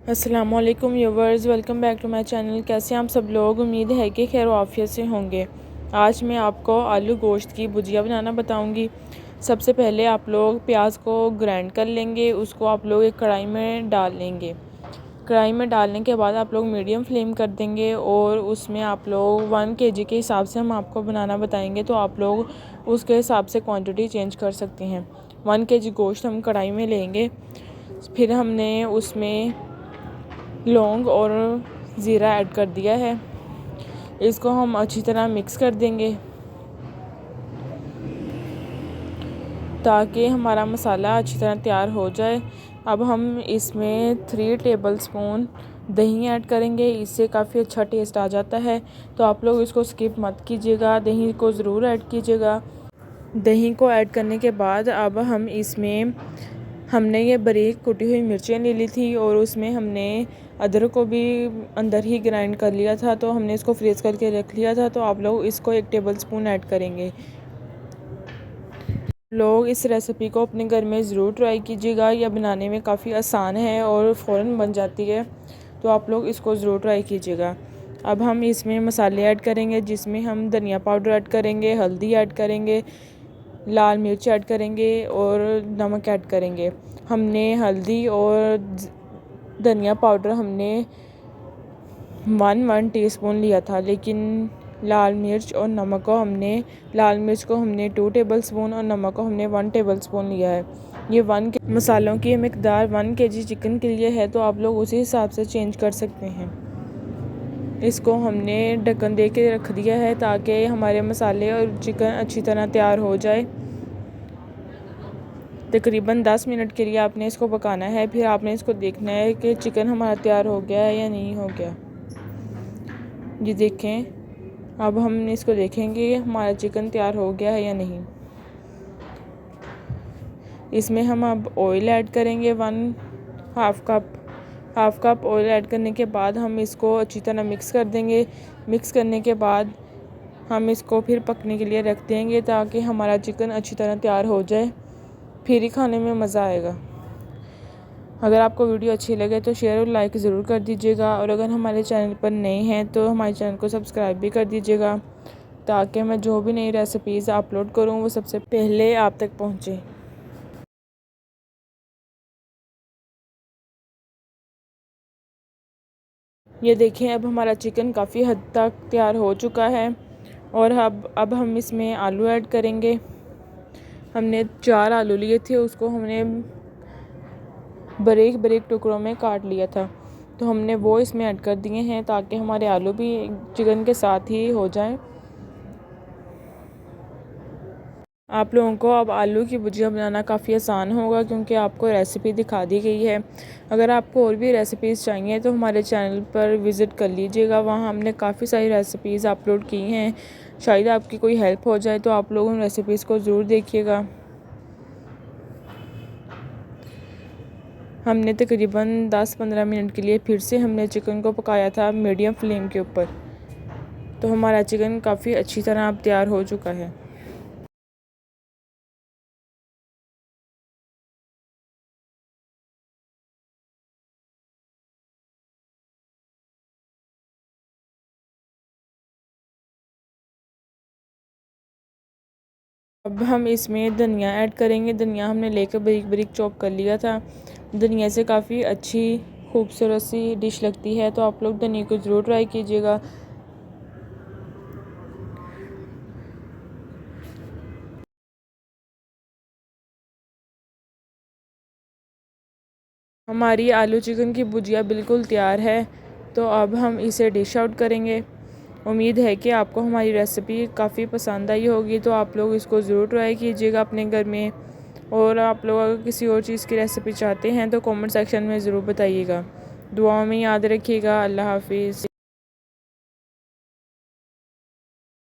अस्सलामुअलैकुम viewers, welcome back to my channel. कैसे हैं आप सब लोग? उम्मीद है कि खैर आफियत से होंगे। आज मैं आपको आलू गोश्त की भुजिया बनाना बताऊंगी। सबसे पहले आप लोग प्याज को ग्राइंड कर लेंगे, उसको आप लोग एक कढ़ाई में डाल लेंगे। कढ़ाई में डालने के बाद आप लोग मीडियम फ्लेम कर देंगे और उसमें आप लोग 1 kg के हिसाब से हम आपको बनाना बताएंगे, तो आप लोग उसके हिसाब से क्वांटिटी चेंज कर सकते हैं। 1 kg गोश्त हम कढ़ाई में लेंगे। फिर हमने उसमें लौंग और ज़ीरा ऐड कर दिया है। इसको हम अच्छी तरह मिक्स कर देंगे ताकि हमारा मसाला अच्छी तरह तैयार हो जाए। अब हम इसमें 3 टेबलस्पून दही ऐड करेंगे, इससे काफ़ी अच्छा टेस्ट आ जाता है। तो आप लोग इसको स्किप मत कीजिएगा, दही को ज़रूर ऐड कीजिएगा। दही को ऐड करने के बाद अब हम इसमें हमने ये बारीक कुटी हुई मिर्चें ले ली थी और उसमें हमने अदरक को भी अंदर ही ग्राइंड कर लिया था, तो हमने इसको फ्रीज़ करके रख लिया था। तो आप लोग इसको 1 टेबलस्पून ऐड करेंगे। लोग इस रेसिपी को अपने घर में ज़रूर ट्राई कीजिएगा, यह बनाने में काफ़ी आसान है और फ़ौरन बन जाती है, तो आप लोग इसको ज़रूर ट्राई कीजिएगा। अब हम इसमें मसाले ऐड करेंगे, जिसमें हम धनिया पाउडर ऐड करेंगे, हल्दी ऐड करेंगे, लाल मिर्च ऐड करेंगे और नमक ऐड करेंगे। हमने हल्दी और धनिया पाउडर हमने 1 टीस्पून लिया था, लेकिन लाल मिर्च को हमने 2 टेबलस्पून और नमक को हमने 1 टेबलस्पून लिया है। ये मसालों की मिकदार 1 kg चिकन के लिए है, तो आप लोग उसी हिसाब से चेंज कर सकते हैं। इसको हमने ढक्कन दे के रख दिया है ताकि हमारे मसाले और चिकन अच्छी तरह तैयार हो जाए। तकरीबन 10 मिनट के लिए आपने इसको पकाना है। फिर आपने इसको देखना है कि चिकन हमारा तैयार हो गया है या नहीं हो गया। ये देखें, अब हम इसको देखेंगे कि हमारा चिकन तैयार हो गया है या नहीं। इसमें हम अब ऑयल ऐड करेंगे, हाफ कप ऑयल ऐड करने के बाद हम इसको अच्छी तरह मिक्स कर देंगे। मिक्स करने के बाद हम इसको फिर पकने के लिए रख देंगे ताकि हमारा चिकन अच्छी तरह तैयार हो जाए, फिर ही खाने में मज़ा आएगा। अगर आपको वीडियो अच्छी लगे तो शेयर और लाइक ज़रूर कर दीजिएगा, और अगर हमारे चैनल पर नए हैं तो हमारे चैनल को सब्सक्राइब भी कर दीजिएगा, ताकि मैं जो भी नई रेसिपीज़ अपलोड करूँ वो सबसे पहले आप तक पहुँचे। ये देखें, अब हमारा चिकन काफ़ी हद तक तैयार हो चुका है और अब हम इसमें आलू ऐड करेंगे। हमने 4 आलू लिए थे, उसको हमने बारीक बारीक टुकड़ों में काट लिया था, तो हमने वो इसमें ऐड कर दिए हैं ताकि हमारे आलू भी चिकन के साथ ही हो जाएं। आप लोगों को अब आलू की भुजिया बनाना काफ़ी आसान होगा, क्योंकि आपको रेसिपी दिखा दी गई है। अगर आपको और भी रेसिपीज़ चाहिए तो हमारे चैनल पर विज़िट कर लीजिएगा, वहाँ हमने काफ़ी सारी रेसिपीज़ अपलोड की हैं। शायद आपकी कोई हेल्प हो जाए, तो आप लोग उन रेसिपीज़ को ज़रूर देखिएगा। हमने तकरीबन 10-15 मिनट के लिए फिर से हमने चिकन को पकाया था मीडियम फ्लेम के ऊपर, तो हमारा चिकन काफ़ी अच्छी तरह अब तैयार हो चुका है। अब हम इसमें धनिया ऐड करेंगे। धनिया हमने लेकर बारीक बारीक चॉप कर लिया था। धनिया से काफ़ी अच्छी खूबसूरत सी डिश लगती है, तो आप लोग धनिया को ज़रूर ट्राई कीजिएगा। हमारी आलू चिकन की भुजिया बिल्कुल तैयार है, तो अब हम इसे डिश आउट करेंगे। उम्मीद है कि आपको हमारी रेसिपी काफ़ी पसंद आई होगी, तो आप लोग इसको ज़रूर ट्राई कीजिएगा अपने घर में। और आप लोग अगर किसी और चीज़ की रेसिपी चाहते हैं तो कमेंट सेक्शन में ज़रूर बताइएगा। दुआओं में याद रखिएगा। अल्लाह हाफिज़।